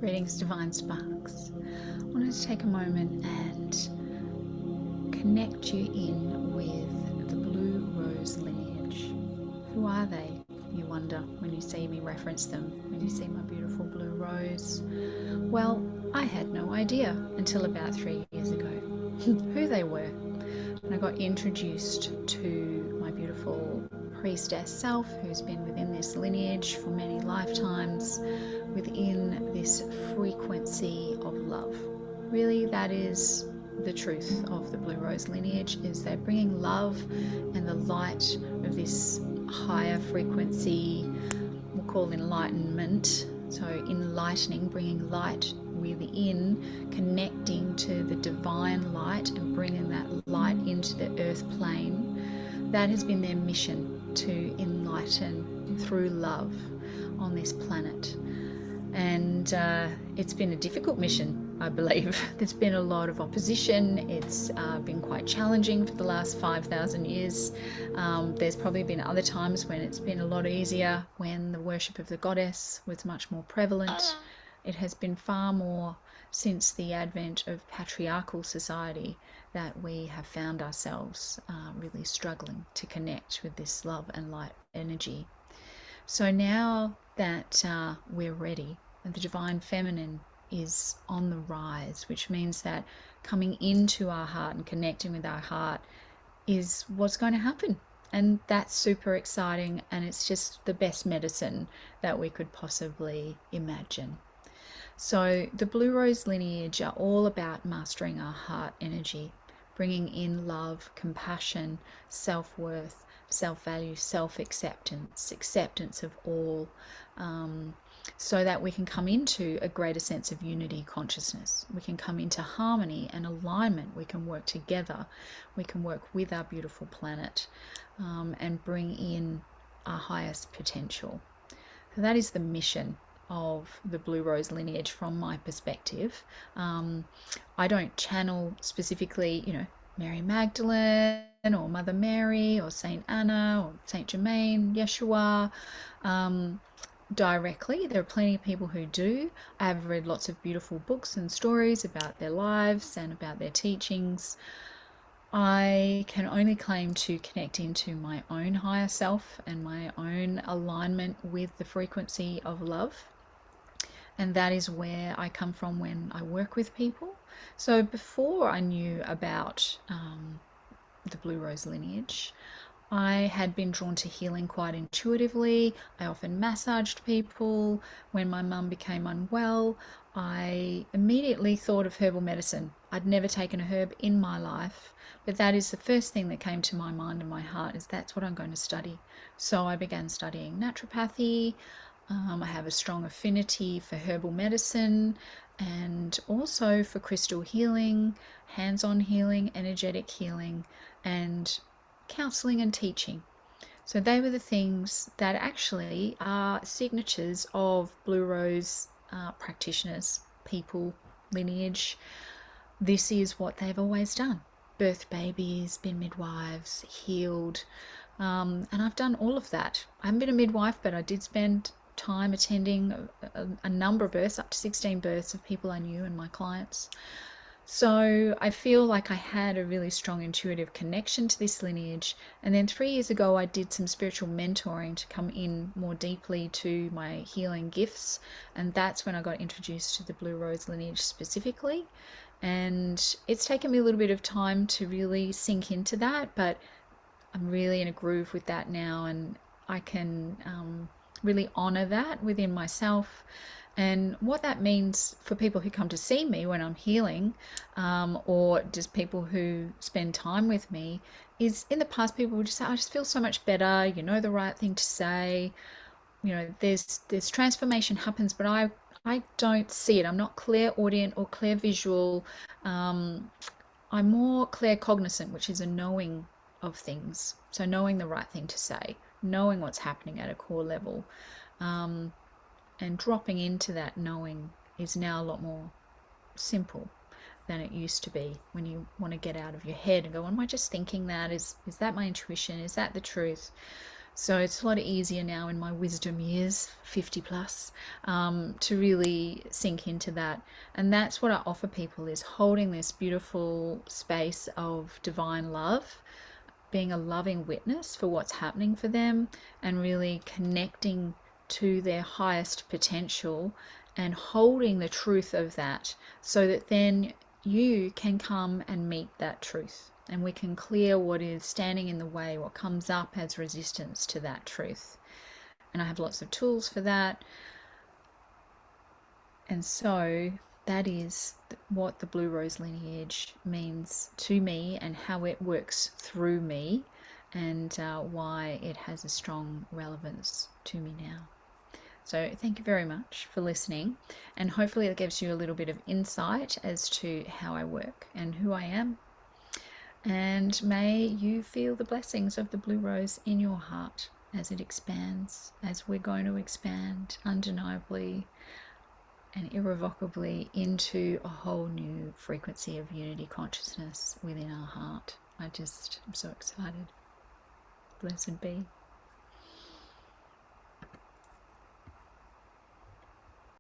Greetings, Divine Sparks. I wanted to take a moment and connect you in with the Blue Rose Lineage. Who are they, you wonder, when you see me reference them, when you see my beautiful blue rose? Well, I had no idea until about 3 years ago who they were. And I got introduced to my beautiful priestess self, who's been within this lineage for many lifetimes, within this frequency of love. Really, that is the truth of the Blue Rose lineage, is they're bringing love and the light of this higher frequency, we'll call enlightenment. So enlightening, bringing light within, connecting to the divine light and bringing that light into the earth plane. That has been their mission, to enlighten through love on this planet. And it's been a difficult mission, I believe. There's been a lot of opposition. It's been quite challenging for the last 5,000 years. There's probably been other times when it's been a lot easier, when the worship of the goddess was much more prevalent. It has been far more since the advent of patriarchal society that we have found ourselves really struggling to connect with this love and light energy. So now that we're ready, and the divine feminine is on the rise, which means that coming into our heart and connecting with our heart is what's going to happen. And that's super exciting, and it's just the best medicine that we could possibly imagine. So the Blue Rose lineage are all about mastering our heart energy, bringing in love, compassion, self-worth, self-value, self-acceptance, acceptance of all, so that we can come into a greater sense of unity consciousness. We can come into harmony and alignment. We can work together. We can work with our beautiful planet and bring in our highest potential. So that is the mission of the Blue Rose lineage from my perspective. I don't channel specifically, Mary Magdalene or Mother Mary or Saint Anna or Saint Germain, Yeshua, directly. There are plenty of people who do. I have read lots of beautiful books and stories about their lives and about their teachings. I can only claim to connect into my own higher self and my own alignment with the frequency of love. And that is where I come from when I work with people. So before I knew about the Blue Rose lineage, I had been drawn to healing quite intuitively. I often massaged people. When my mum became unwell, I immediately thought of herbal medicine. I'd never taken a herb in my life, but that is the first thing that came to my mind and my heart, is that's what I'm going to study. So I began studying naturopathy. I have a strong affinity for herbal medicine and also for crystal healing, hands-on healing, energetic healing, and counseling and teaching. So they were the things that actually are signatures of Blue Rose practitioners, people, lineage. This is what they've always done. Birthed babies, been midwives, healed, and I've done all of that. I haven't been a midwife, but I did spend time attending a number of births, up to 16 births of people I knew and my clients. So I feel like I had a really strong intuitive connection to this lineage. And then 3 years ago, I did some spiritual mentoring to come in more deeply to my healing gifts. And that's when I got introduced to the Blue Rose lineage specifically. And it's taken me a little bit of time to really sink into that, but I'm really in a groove with that now. And I can really honor that within myself. And what that means for people who come to see me when I'm healing, or just people who spend time with me, is in the past people would just say, I just feel so much better, you know the right thing to say, there's transformation happens, but I don't see it. I'm not clairaudient or clairvisual. I'm more claircognizant, which is a knowing of things. So knowing the right thing to say, knowing what's happening at a core level. And dropping into that knowing is now a lot more simple than it used to be, when you want to get out of your head and go, am I just thinking that? Is that my intuition? Is that the truth? So it's a lot easier now in my wisdom years, 50 plus, to really sink into that. And that's what I offer people, is holding this beautiful space of divine love, being a loving witness for what's happening for them, and really connecting to their highest potential and holding the truth of that, so that then you can come and meet that truth, and we can clear what is standing in the way, what comes up as resistance to that truth. And I have lots of tools for that. And so that is what the Blue Rose Lineage means to me, and how it works through me, and why it has a strong relevance to me now. So thank you very much for listening, and hopefully it gives you a little bit of insight as to how I work and who I am. And may you feel the blessings of the blue rose in your heart as it expands, as we're going to expand undeniably and irrevocably into a whole new frequency of unity consciousness within our heart. I'm so excited. Blessed be.